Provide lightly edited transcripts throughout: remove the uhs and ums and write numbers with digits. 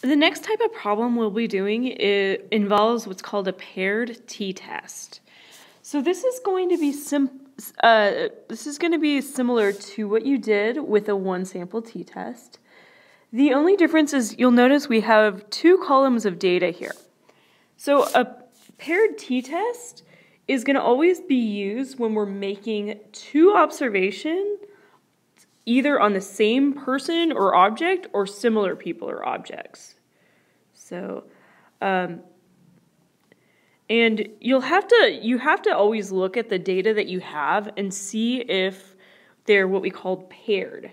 The next type of problem we'll be doing involves what's called a paired t-test. So this is going to be similar to what you did with a one-sample t-test. The only difference is you'll notice we have two columns of data here. So a paired t-test is going to always be used when we're making two observations either on the same person or object or similar people or objects. So, and you have to always look at the data that you have and see if they're what we call paired,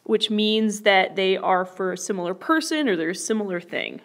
which means that they are for a similar person or they're a similar thing.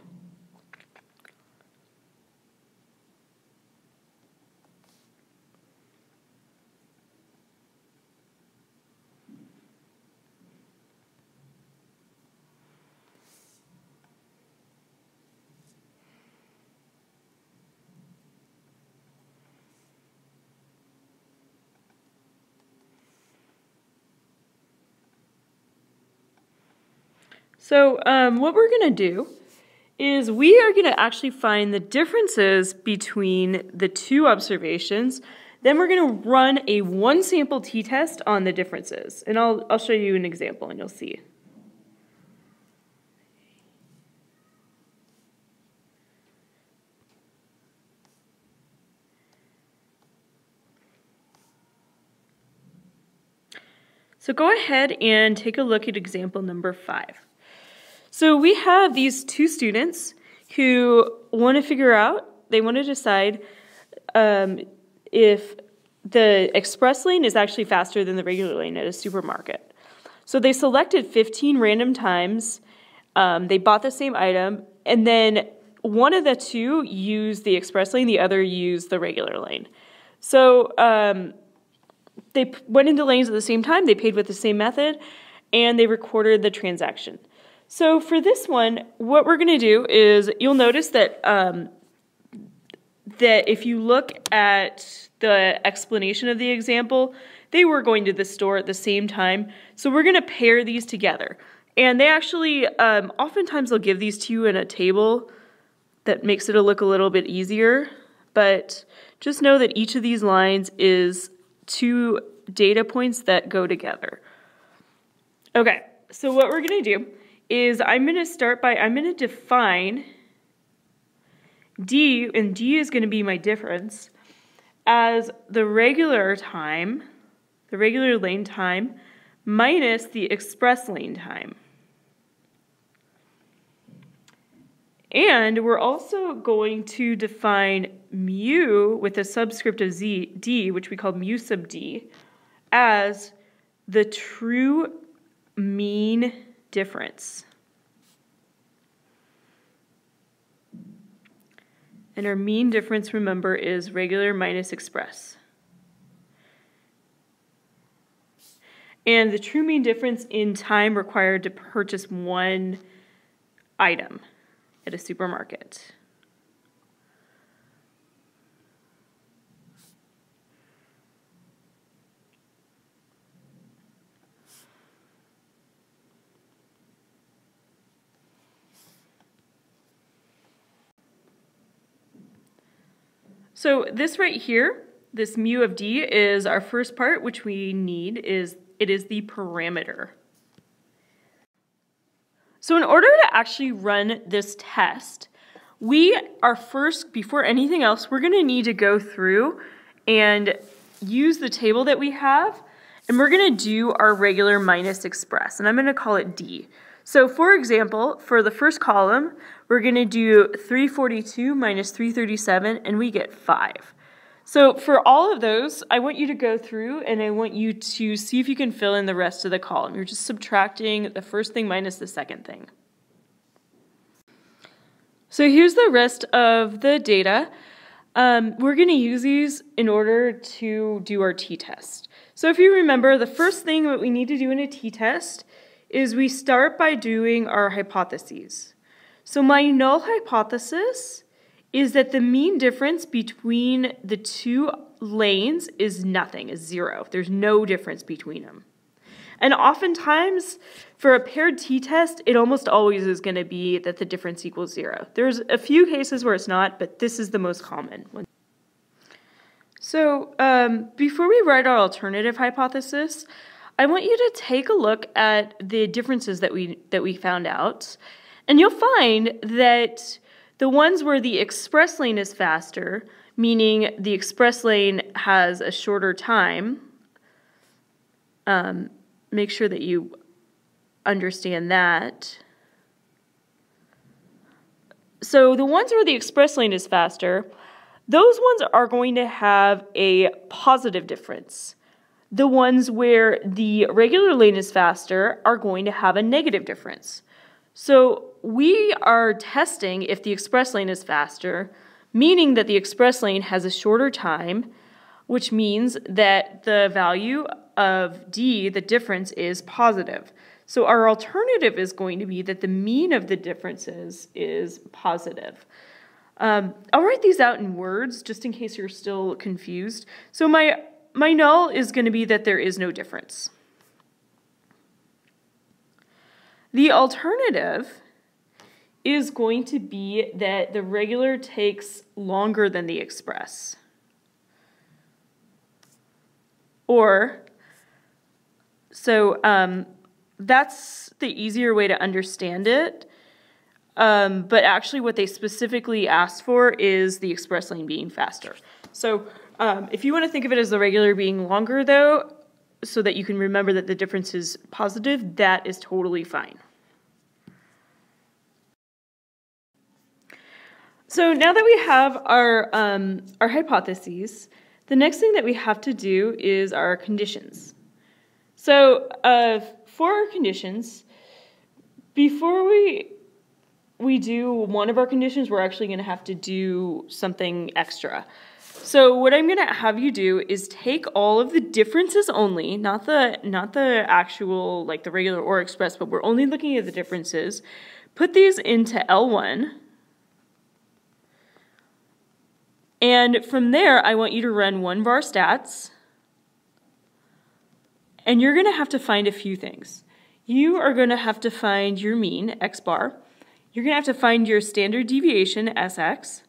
So what we're going to do is we are going to actually find the differences between the two observations. Then we're going to run a one-sample t-test on the differences. And I'll show you an example and you'll see. So go ahead and take a look at example number 5. So we have these two students who want to decide if the express lane is actually faster than the regular lane at a supermarket. So they selected 15 random times, they bought the same item, and then one of the two used the express lane, the other used the regular lane. So they went into lanes at the same time, they paid with the same method, and they recorded the transaction. So for this one, what we're going to do is you'll notice that that if you look at the explanation of the example, they were going to the store at the same time. So we're going to pair these together. And they actually, oftentimes they'll give these to you in a table that makes it look a little bit easier. But just know that each of these lines is two data points that go together. Okay, so what we're going to do is I'm going to define D, and D is going to be my difference, as the regular lane time, minus the express lane time. And we're also going to define mu with a subscript of D, which we call mu sub D, as the true mean difference. And our mean difference, remember, is regular minus express. And the true mean difference in time required to purchase one item at a supermarket. So this right here, this mu of D, is our first part, which we need is the parameter. So in order to actually run this test, we are first, before anything else, we're going to need to go through and use the table that we have, and we're going to do our regular minus express, and I'm going to call it D. So for example, for the first column, we're going to do 342 minus 337, and we get 5. So for all of those, I want you to go through and I want you to see if you can fill in the rest of the column. You're just subtracting the first thing minus the second thing. So here's the rest of the data. We're going to use these in order to do our t-test. So if you remember, the first thing that we need to do in a t-test is we start by doing our hypotheses. So my null hypothesis is that the mean difference between the two lanes is nothing, is 0. There's no difference between them. And oftentimes, for a paired t-test, it almost always is going to be that the difference equals 0. There's a few cases where it's not, but this is the most common one. So before we write our alternative hypothesis, I want you to take a look at the differences that we found out. And you'll find that the ones where the express lane is faster, meaning the express lane has a shorter time, make sure that you understand that. So the ones where the express lane is faster, those ones are going to have a positive difference. The ones where the regular lane is faster are going to have a negative difference. So we are testing if the express lane is faster, meaning that the express lane has a shorter time, which means that the value of d, the difference, is positive. So our alternative is going to be that the mean of the differences is positive. I'll write these out in words just in case you're still confused. So my null is going to be that there is no difference. The alternative is going to be that the regular takes longer than the express. That's the easier way to understand it. But actually what they specifically asked for is the express lane being faster. So if you want to think of it as the regular being longer, though, so that you can remember that the difference is positive, that is totally fine. So now that we have our hypotheses, the next thing that we have to do is our conditions. So for our conditions, before we do one of our conditions, we're actually going to have to do something extra. So what I'm going to have you do is take all of the differences only, not the actual, like the regular or express, but we're only looking at the differences. Put these into L1. And from there, I want you to run one var stats. And you're going to have to find a few things. You are going to have to find your mean, x bar. You're going to have to find your standard deviation, Sx.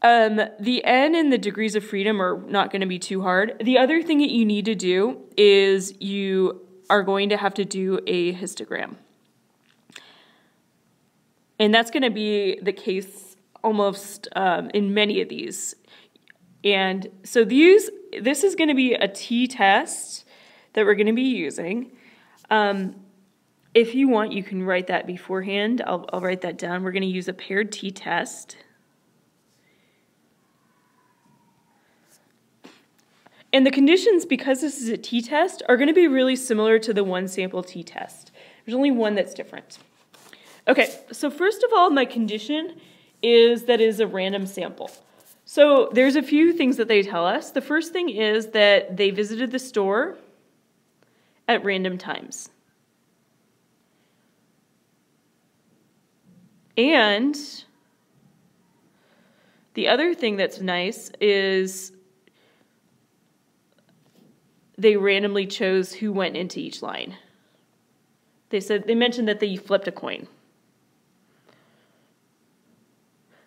The n and the degrees of freedom are not going to be too hard. The other thing that you need to do is you are going to have to do a histogram. And that's going to be the case almost in many of these. And so this is going to be a t-test that we're going to be using. If you want, you can write that beforehand. I'll write that down. We're going to use a paired t-test. And the conditions, because this is a t-test, are going to be really similar to the one sample t-test. There's only one that's different. Okay, so first of all, my condition is that it is a random sample. So there's a few things that they tell us. The first thing is that they visited the store at random times. And the other thing that's nice is they randomly chose who went into each line. They mentioned that they flipped a coin.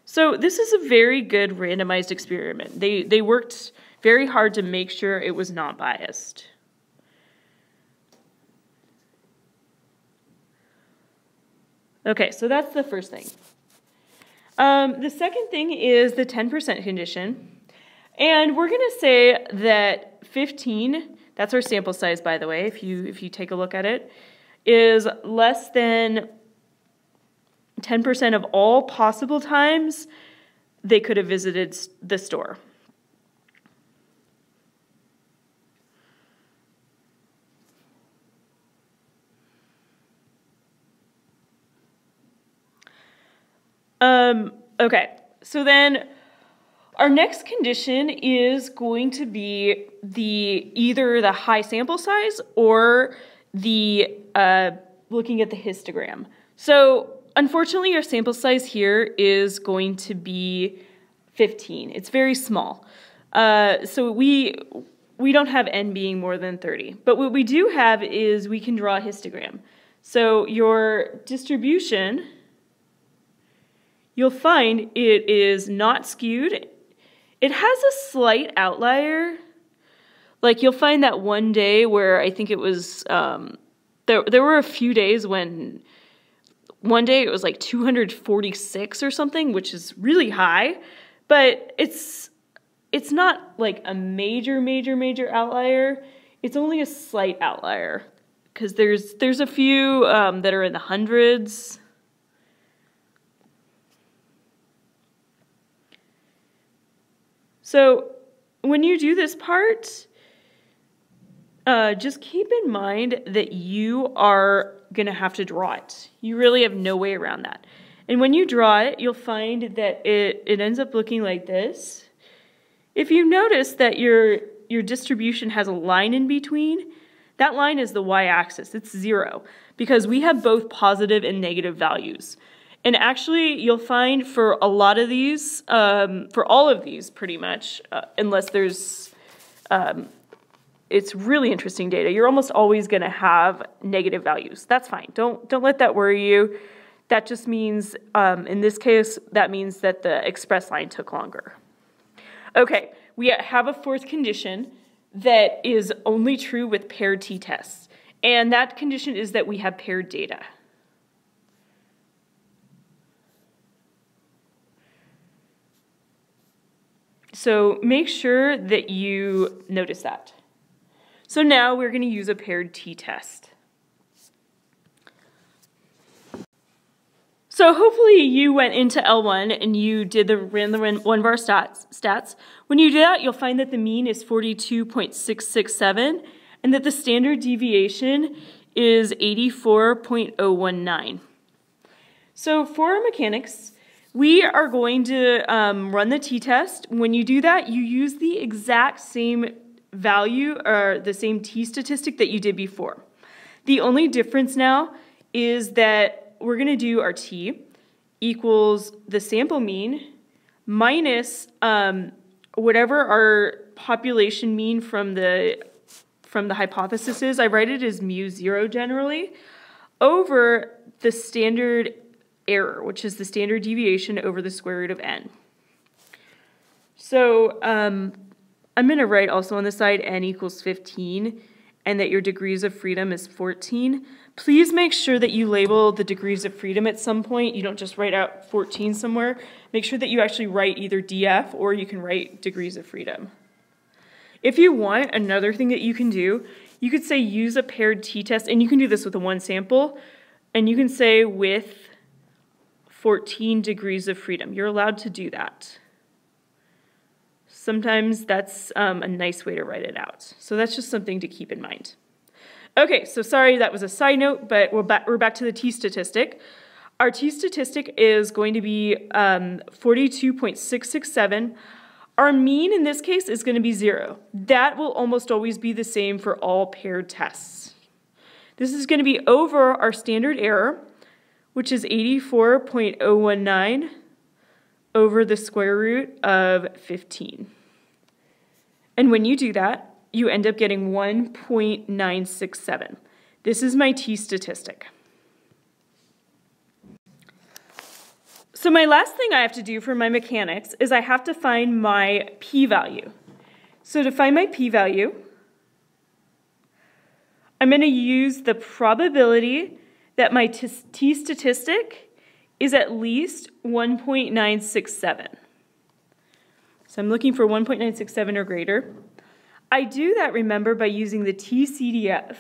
So this is a very good randomized experiment. They worked very hard to make sure it was not biased. Okay, so that's the first thing. The second thing is the 10% condition. And we're going to say that 15, that's our sample size, by the way, if you take a look at it, is less than 10% of all possible times they could have visited the store. Okay, so then our next condition is going to be either the high sample size or the looking at the histogram. So unfortunately, our sample size here is going to be 15. It's very small. So we we don't have n being more than 30. But what we do have is we can draw a histogram. So your distribution, you'll find it is not skewed. It has a slight outlier. Like you'll find that one day where I think it was, there were a few days when one day it was like 246 or something, which is really high, but it's not like a major outlier. It's only a slight outlier because there's a few that are in the hundreds. So when you do this part, just keep in mind that you are going to have to draw it. You really have no way around that. And when you draw it, you'll find that it ends up looking like this. If you notice that your distribution has a line in between, that line is the y-axis. It's 0 because we have both positive and negative values. And actually, you'll find for a lot of these, for all of these pretty much, unless there's, it's really interesting data, you're almost always going to have negative values. That's fine. Don't let that worry you. That just means, in this case, that means that the express line took longer. Okay, we have a fourth condition that is only true with paired t-tests. And that condition is that we have paired data. So make sure that you notice that. So now we're going to use a paired t-test. So hopefully you went into L1 and you ran the one-var stats. When you do that, you'll find that the mean is 42.667 and that the standard deviation is 84.019. So for our mechanics, we are going to run the t-test. When you do that, you use the exact same value or the same t-statistic that you did before. The only difference now is that we're going to do our t equals the sample mean minus whatever our population mean from the hypothesis is. I write it as mu0 generally, over the standard error, which is the standard deviation over the square root of n. So I'm going to write also on the side n equals 15 and that your degrees of freedom is 14. Please make sure that you label the degrees of freedom at some point. You don't just write out 14 somewhere. Make sure that you actually write either df or you can write degrees of freedom. If you want, another thing that you can do, you could say use a paired t-test, and you can do this with a one sample, and you can say with 14 degrees of freedom. You're allowed to do that. Sometimes that's a nice way to write it out. So that's just something to keep in mind. Okay, so sorry that was a side note, but we're back to the t-statistic. Our t-statistic is going to be 42.667. Our mean in this case is going to be 0. That will almost always be the same for all paired tests. This is going to be over our standard error, which is 84.019 over the square root of 15. And when you do that, you end up getting 1.967. This is my t-statistic. So my last thing I have to do for my mechanics is I have to find my p-value. So to find my p-value, I'm going to use the probability that my t-statistic is at least 1.967. So I'm looking for 1.967 or greater. I do that, remember, by using the TCDF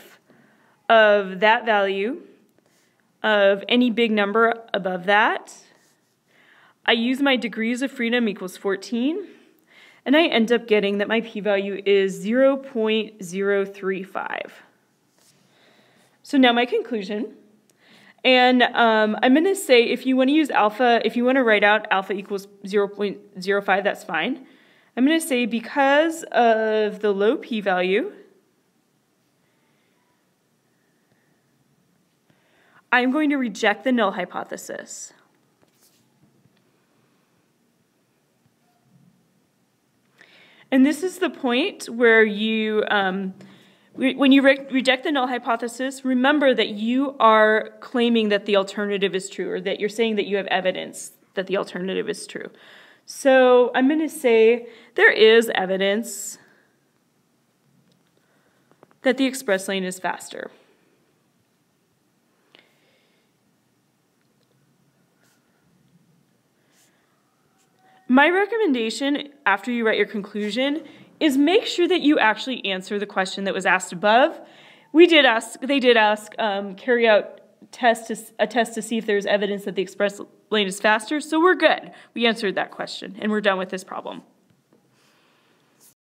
of that value, of any big number above that. I use my degrees of freedom equals 14, and I end up getting that my p-value is 0.035. So now my conclusion. And I'm going to say if you want to use alpha, if you want to write out alpha equals 0.05, that's fine. I'm going to say because of the low p-value, I'm going to reject the null hypothesis. And this is the point where you, when you reject the null hypothesis, remember that you are claiming that the alternative is true, or that you're saying that you have evidence that the alternative is true. So I'm going to say there is evidence that the express lane is faster. My recommendation after you write your conclusion is make sure that you actually answer the question that was asked above. They did ask, carry out a test to see if there's evidence that the express lane is faster, so we're good. We answered that question, and we're done with this problem.